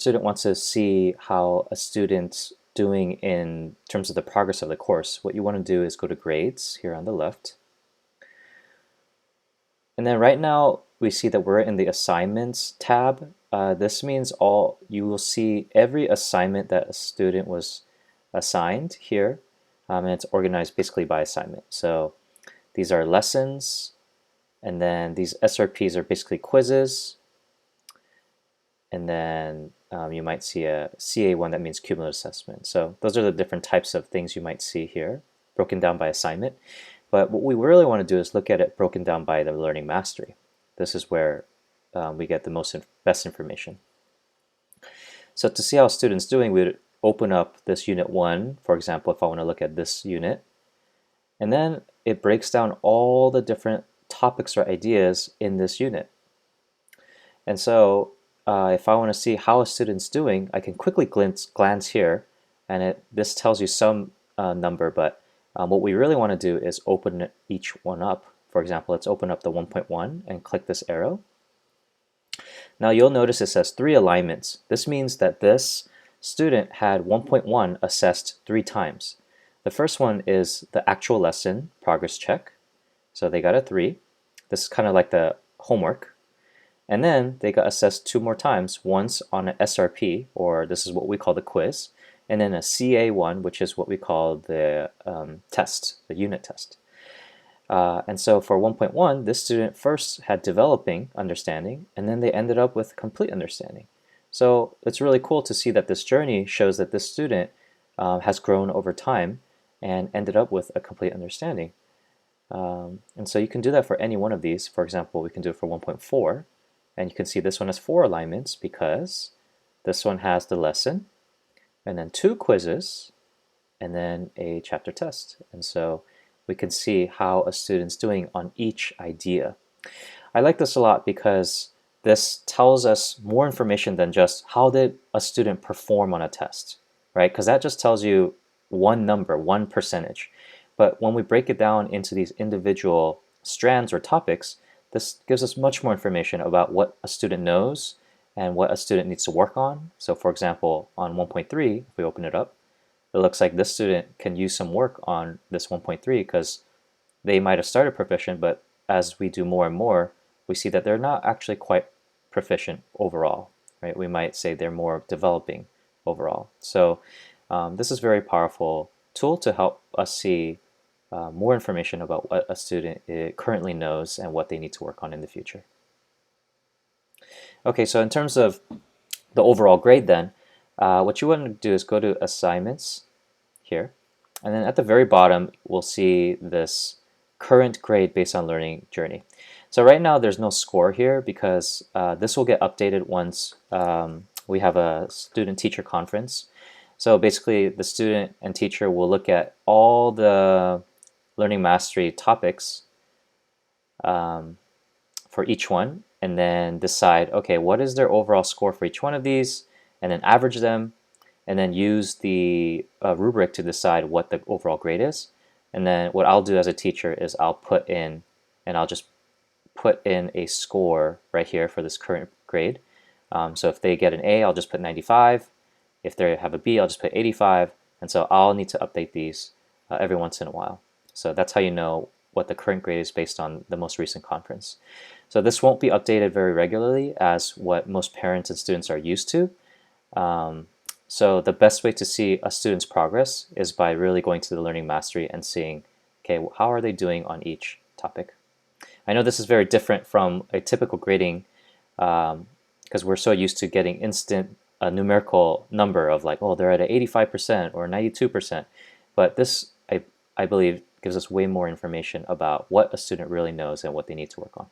student wants to see how a student's doing in terms of the progress of the course, what you want to do is go to grades here on the left. And then right now we see that we're in the assignments tab. This means you will see every assignment that a student was assigned here, and it's organized basically by assignment. So these are lessons, and then these SRPs are basically quizzes, and then you might see a CA1 that means cumulative assessment. So those are the different types of things you might see here, broken down by assignment. But what we really want to do is look at it broken down by the learning mastery. This is where we get the best information. So to see how a student's doing, we would open up this unit 1, for example, if I want to look at this unit. And then it breaks down all the different topics or ideas in this unit. And so if I want to see how a student's doing, I can quickly glance here, and this tells you some number, but what we really want to do is open each one up. For example, let's open up the 1.1 and click this arrow. Now you'll notice it says 3 alignments. This means that this student had 1.1 assessed 3 times. The first one is the actual lesson progress check. So they got a 3. This is kind of like the homework. And then they got assessed 2 more times, once on an SRP, or this is what we call the quiz, and then a CA1, which is what we call the test, the unit test. And so for 1.1, this student first had developing understanding, and then they ended up with complete understanding. So it's really cool to see that this journey shows that this student has grown over time and ended up with a complete understanding. And so you can do that for any one of these. For example, we can do it for 1.4, and you can see this one has 4 alignments because this one has the lesson, and then 2 quizzes, and then a chapter test. And so we can see how a student's doing on each idea. I like this a lot because this tells us more information than just how did a student perform on a test, right? Because that just tells you one number, one percentage. But when we break it down into these individual strands or topics, this gives us much more information about what a student knows and what a student needs to work on. So for example, on 1.3, if we open it up, it looks like this student can use some work on this 1.3 because they might have started proficient, but as we do more and more, we see that they're not actually quite proficient overall, right? We might say they're more developing overall. So this is a very powerful tool to help us see more information about what a student currently knows and what they need to work on in the future. Okay, so in terms of the overall grade then, what you want to do is go to assignments here, and then at the very bottom we'll see this current grade based on learning journey. So right now there's no score here because this will get updated once we have a student-teacher conference. So basically the student and teacher will look at all the learning mastery topics for each one and then decide, okay, what is their overall score for each one of these, and then average them, and then use the rubric to decide what the overall grade is. And then what I'll do as a teacher is I'll just put in a score right here for this current grade. So if they get an A, I'll just put 95. If they have a B, I'll just put 85. And so I'll need to update these every once in a while. So that's how you know what the current grade is based on the most recent conference. So this won't be updated very regularly as what most parents and students are used to. So the best way to see a student's progress is by really going to the learning mastery and seeing, okay, how are they doing on each topic? I know this is very different from a typical grading because we're so used to getting instant numerical number of like, oh, they're at an 85% or 92%. But this, I believe, gives us way more information about what a student really knows and what they need to work on.